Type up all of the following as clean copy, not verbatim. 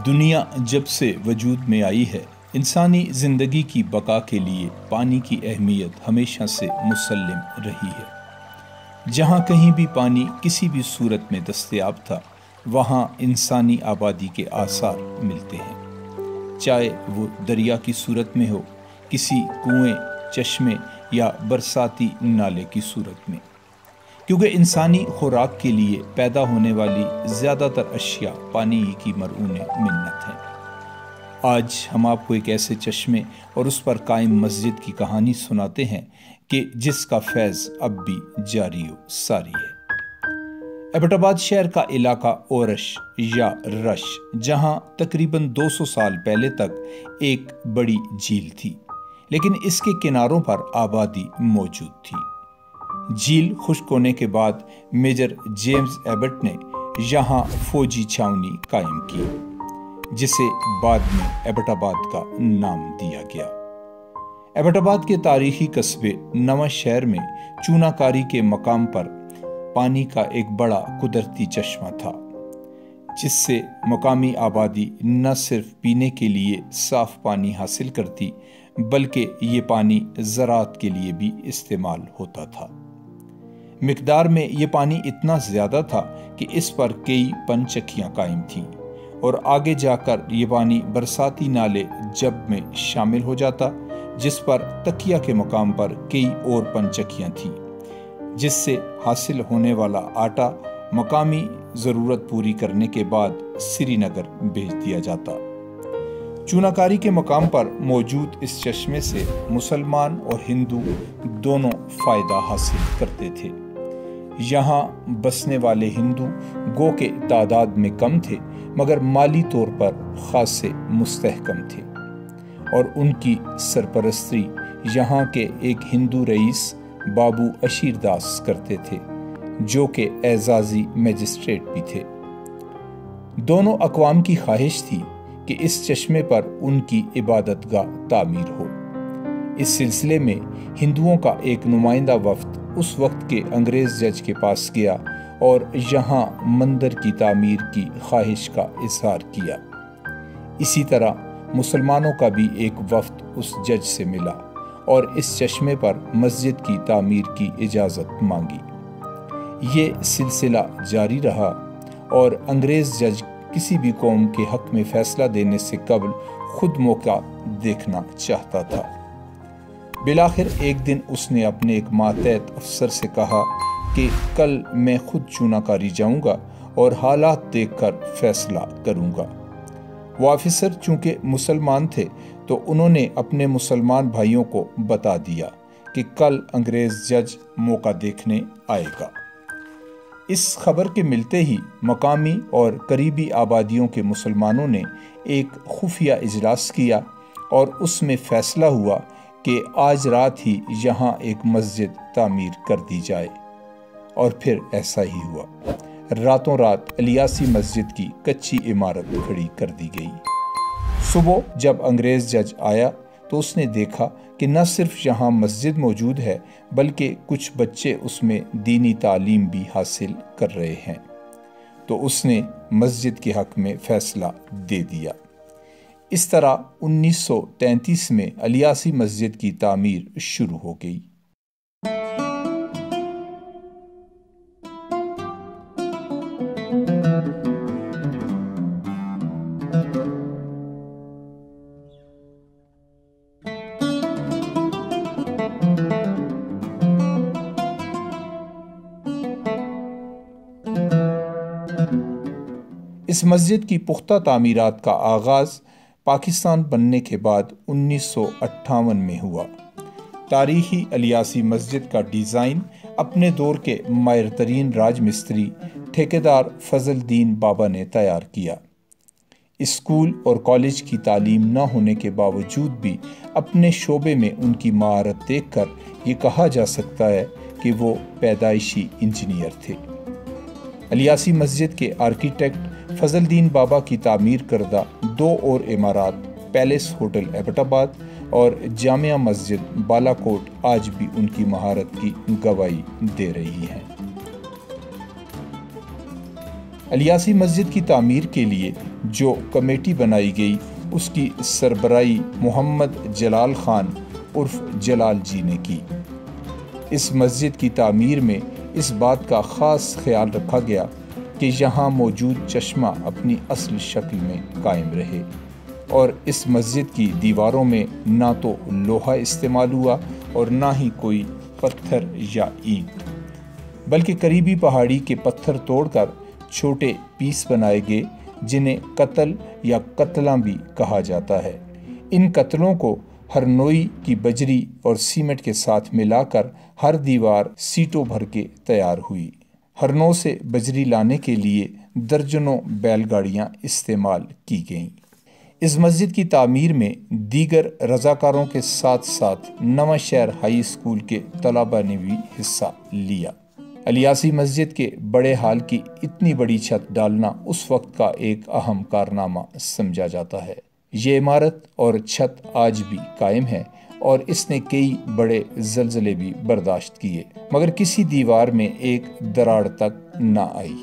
دنیا جب سے وجود میں آئی ہے، انسانی زندگی کی بقا کے لیے پانی کی اہمیت ہمیشہ سے مسلم رہی ہے۔ جہاں کہیں بھی پانی کسی بھی صورت میں دستیاب تھا، وہاں انسانی آبادی کے آثار ملتے ہیں، چاہے وہ دریا کی صورت میں ہو، کسی کنویں، چشمے یا برساتی نالے کی صورت میں، کیونکہ انسانی خوراک کے لیے پیدا ہونے والی زیادہ تر اشیاء پانی ہی کی مرہون منت ہیں۔ آج ہم آپ کو ایک ایسے چشمے اور اس پر قائم مسجد کی کہانی سناتے ہیں کہ جس کا فیض اب بھی جاری و ساری ہے۔ ایبٹ آباد شہر کا علاقہ اورش یا رش، جہاں تقریباً 200 سال پہلے تک ایک بڑی جھیل تھی، لیکن اس کے کناروں پر آبادی موجود تھی۔ جھیل خشک ہونے کے بعد میجر جیمز ایبٹ نے یہاں فوجی چھاؤنی قائم کی، جسے بعد میں ایبٹ آباد کا نام دیا گیا۔ ایبٹ آباد کے تاریخی قصبے نواں شہر میں چونا کاری کے مقام پر پانی کا ایک بڑا قدرتی چشمہ تھا، جس سے مقامی آبادی نہ صرف پینے کے لیے صاف پانی حاصل کرتی، بلکہ یہ پانی زراعت کے لیے بھی استعمال ہوتا تھا۔ مقدار میں یہ پانی اتنا زیادہ تھا کہ اس پر کئی پن چکیاں قائم تھیں، اور آگے جا کر یہ پانی برساتی نالے جب میں شامل ہو جاتا، جس پر تکیہ کے مقام پر کئی اور پن چکیاں تھیں، جس سے حاصل ہونے والا آٹا مقامی ضرورت پوری کرنے کے بعد سری نگر بھیج دیا جاتا۔ چوناکاری کے مقام پر موجود اس چشمے سے مسلمان اور ہندو دونوں فائدہ حاصل کرتے تھے۔ یہاں بسنے والے ہندو گو کے تعداد میں کم تھے، مگر مالی طور پر خاصے مستحکم تھے، اور ان کی سرپرستی یہاں کے ایک ہندو رئیس بابو اشیر داس کرتے تھے، جو کہ اعزازی میجسٹریٹ بھی تھے۔ دونوں اقوام کی خواہش تھی کہ اس چشمے پر ان کی عبادت گاہ تعمیر ہو۔ اس سلسلے میں ہندوؤں کا ایک نمائندہ وفد اس وقت کے انگریز جج کے پاس گیا اور یہاں مندر کی تعمیر کی خواہش کا اظہار کیا۔ اسی طرح مسلمانوں کا بھی ایک وفد اس جج سے ملا اور اس چشمے پر مسجد کی تعمیر کی اجازت مانگی۔ یہ سلسلہ جاری رہا، اور انگریز جج کسی بھی قوم کے حق میں فیصلہ دینے سے قبل خود موقع دیکھنا چاہتا تھا۔ بالآخر ایک دن اس نے اپنے ایک ماتحت افسر سے کہا کہ کل میں خود چوناکاری جاؤں گا اور حالات دیکھ کر فیصلہ کروں گا۔ وہ آفیسر چونکہ مسلمان تھے، تو انہوں نے اپنے مسلمان بھائیوں کو بتا دیا کہ کل انگریز جج موقع دیکھنے آئے گا۔ اس خبر کے ملتے ہی مقامی اور قریبی آبادیوں کے مسلمانوں نے ایک خفیہ اجلاس کیا، اور اس میں فیصلہ ہوا کہ آج رات ہی یہاں ایک مسجد تعمیر کر دی جائے، اور پھر ایسا ہی ہوا۔ راتوں رات الیاسی مسجد کی کچی عمارت کھڑی کر دی گئی۔ صبح جب انگریز جج آیا تو اس نے دیکھا کہ نہ صرف یہاں مسجد موجود ہے، بلکہ کچھ بچے اس میں دینی تعلیم بھی حاصل کر رہے ہیں، تو اس نے مسجد کے حق میں فیصلہ دے دیا۔ اس طرح 1933 میں الیاسی مسجد کی تعمیر شروع ہو گئی۔ اس مسجد کی پختہ تعمیرات کا آغاز پاکستان بننے کے بعد 1958 میں ہوا۔ تاریخی الیاسی مسجد کا ڈیزائن اپنے دور کے ماہر ترین راج مستری ٹھیکیدار فضل الدین بابا نے تیار کیا۔ اسکول اور کالج کی تعلیم نہ ہونے کے باوجود بھی اپنے شعبے میں ان کی مہارت دیکھ کر یہ کہا جا سکتا ہے کہ وہ پیدائشی انجینئر تھے۔ الیاسی مسجد کے آرکیٹیکٹ فضل الدین بابا کی تعمیر کردہ دو اور عمارات پیلس ہوٹل ایبٹ آباد اور جامعہ مسجد بالا کوٹ آج بھی ان کی مہارت کی گواہی دے رہی ہیں۔ الیاسی مسجد کی تعمیر کے لیے جو کمیٹی بنائی گئی اس کی سربراہی محمد جلال خان عرف جلال جی نے کی۔ اس مسجد کی تعمیر میں اس بات کا خاص خیال رکھا گیا کہ یہاں موجود چشمہ اپنی اصل شکل میں قائم رہے، اور اس مسجد کی دیواروں میں نہ تو لوہا استعمال ہوا اور نہ ہی کوئی پتھر یا اینٹ، بلکہ قریبی پہاڑی کے پتھر توڑ کر چھوٹے پیس بنائے گئے جنہیں قتل یا قتلاں بھی کہا جاتا ہے۔ ان قتلوں کو ہر نوعی کی بجری اور سیمنٹ کے ساتھ ملا کر ہر دیوار سیٹوں بھر کے تیار ہوئی۔ ہر نو سے بجری لانے کے لیے درجنوں بیل گاڑیاں استعمال کی گئیں۔ اس مسجد کی تعمیر میں دیگر رضاکاروں کے ساتھ ساتھ نواں شہر ہائی اسکول کے طلباء نے بھی حصہ لیا۔ الیاسی مسجد کے بڑے ہال کی اتنی بڑی چھت ڈالنا اس وقت کا ایک اہم کارنامہ سمجھا جاتا ہے۔ یہ عمارت اور چھت آج بھی قائم ہے اور اس نے کئی بڑے زلزلے بھی برداشت کیے، مگر کسی دیوار میں ایک دراڑ تک نہ آئی۔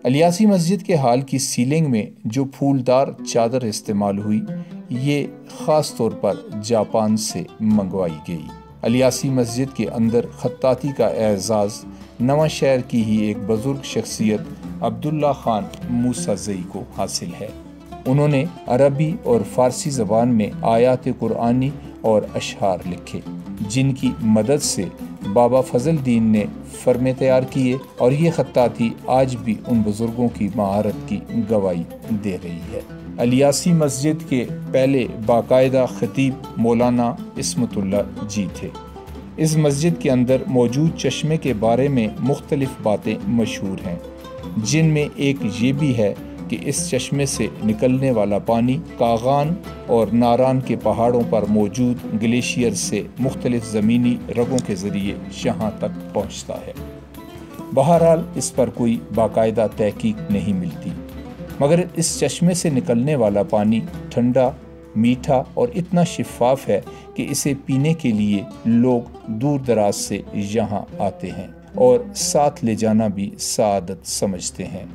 الیاسی مسجد کے ہال کی سیلنگ میں جو پھولدار چادر استعمال ہوئی، یہ خاص طور پر جاپان سے منگوائی گئی۔ الیاسی مسجد کے اندر خطاطی کا اعزاز نواں شہر کی ہی ایک بزرگ شخصیت عبداللہ خان موسیٰ کو حاصل ہے۔ انہوں نے عربی اور فارسی زبان میں آیات قرآنی اور اشعار لکھے، جن کی مدد سے بابا فضل الدین نے فرمے تیار کیے، اور یہ خطاطی آج بھی ان بزرگوں کی مہارت کی گواہی دے رہی ہے۔ الیاسی مسجد کے پہلے باقاعدہ خطیب مولانا عصمت اللہ جی تھے۔ اس مسجد کے اندر موجود چشمے کے بارے میں مختلف باتیں مشہور ہیں، جن میں ایک یہ بھی ہے کہ اس چشمے سے نکلنے والا پانی کاغان اور ناران کے پہاڑوں پر موجود گلیشیئر سے مختلف زمینی رگوں کے ذریعے یہاں تک پہنچتا ہے۔ بہرحال اس پر کوئی باقاعدہ تحقیق نہیں ملتی، مگر اس چشمے سے نکلنے والا پانی ٹھنڈا، میٹھا اور اتنا شفاف ہے کہ اسے پینے کے لیے لوگ دور دراز سے یہاں آتے ہیں اور ساتھ لے جانا بھی سعادت سمجھتے ہیں،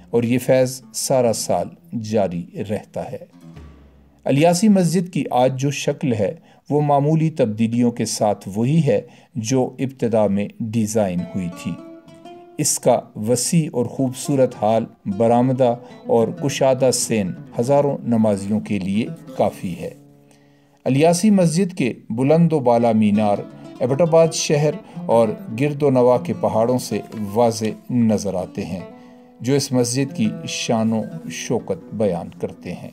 اور یہ فیض سارا سال جاری رہتا ہے۔ الیاسی مسجد کی آج جو شکل ہے وہ معمولی تبدیلیوں کے ساتھ وہی ہے جو ابتدا میں ڈیزائن ہوئی تھی۔ اس کا وسیع اور خوبصورت ہال، برآمدہ اور کشادہ سین ہزاروں نمازیوں کے لیے کافی ہے۔ الیاسی مسجد کے بلند و بالا مینار ایبٹ آباد شہر اور گرد و نواح کے پہاڑوں سے واضح نظر آتے ہیں، جو اس مسجد کی شان و شوکت بیان کرتے ہیں۔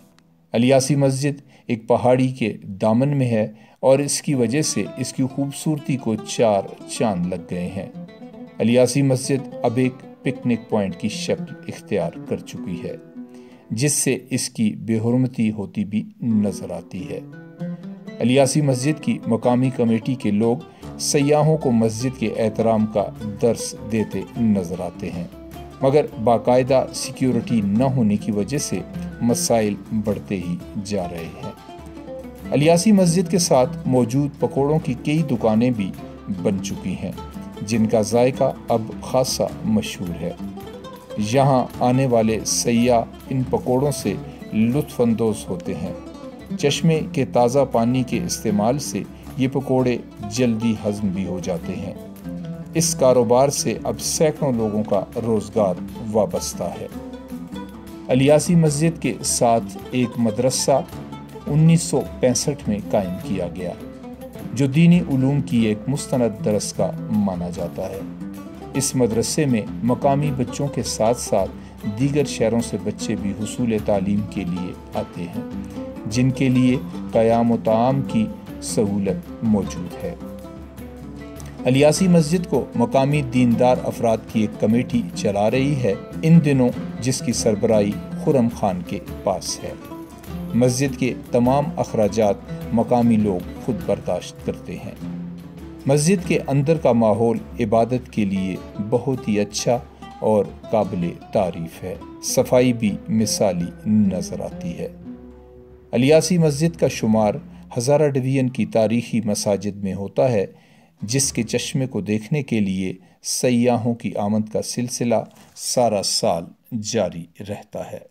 الیاسی مسجد ایک پہاڑی کے دامن میں ہے اور اس کی وجہ سے اس کی خوبصورتی کو چار چاند لگ گئے ہیں۔ الیاسی مسجد اب ایک پکنک پوائنٹ کی شکل اختیار کر چکی ہے، جس سے اس کی بے حرمتی ہوتی بھی نظر آتی ہے۔ الیاسی مسجد کی مقامی کمیٹی کے لوگ سیاحوں کو مسجد کے احترام کا درس دیتے نظر آتے ہیں، مگر باقاعدہ سیکیورٹی نہ ہونے کی وجہ سے مسائل بڑھتے ہی جا رہے ہیں۔ الیاسی مسجد کے ساتھ موجود پکوڑوں کی کئی دکانیں بھی بن چکی ہیں، جن کا ذائقہ اب خاصا مشہور ہے۔ یہاں آنے والے سیاح ان پکوڑوں سے لطف اندوز ہوتے ہیں۔ چشمے کے تازہ پانی کے استعمال سے یہ پکوڑے جلدی ہضم بھی ہو جاتے ہیں۔ اس کاروبار سے اب سینکڑوں لوگوں کا روزگار وابستہ ہے۔ الیاسی مسجد کے ساتھ ایک مدرسہ 1965 میں قائم کیا گیا، جو دینی علوم کی ایک مستند درس کا مانا جاتا ہے۔ اس مدرسے میں مقامی بچوں کے ساتھ ساتھ دیگر شہروں سے بچے بھی حصول تعلیم کے لیے آتے ہیں، جن کے لیے قیام و طعام کی سہولت موجود ہے۔ الیاسی مسجد کو مقامی دیندار افراد کی ایک کمیٹی چلا رہی ہے ان دنوں، جس کی سربراہی خرم خان کے پاس ہے۔ مسجد کے تمام اخراجات مقامی لوگ خود برداشت کرتے ہیں۔ مسجد کے اندر کا ماحول عبادت کے لیے بہت ہی اچھا اور قابل تعریف ہے۔ صفائی بھی مثالی نظر آتی ہے۔ الیاسی مسجد کا شمار ہزارہ ڈویژن کی تاریخی مساجد میں ہوتا ہے، جس کے چشمے کو دیکھنے کے لیے سیاحوں کی آمد کا سلسلہ سارا سال جاری رہتا ہے۔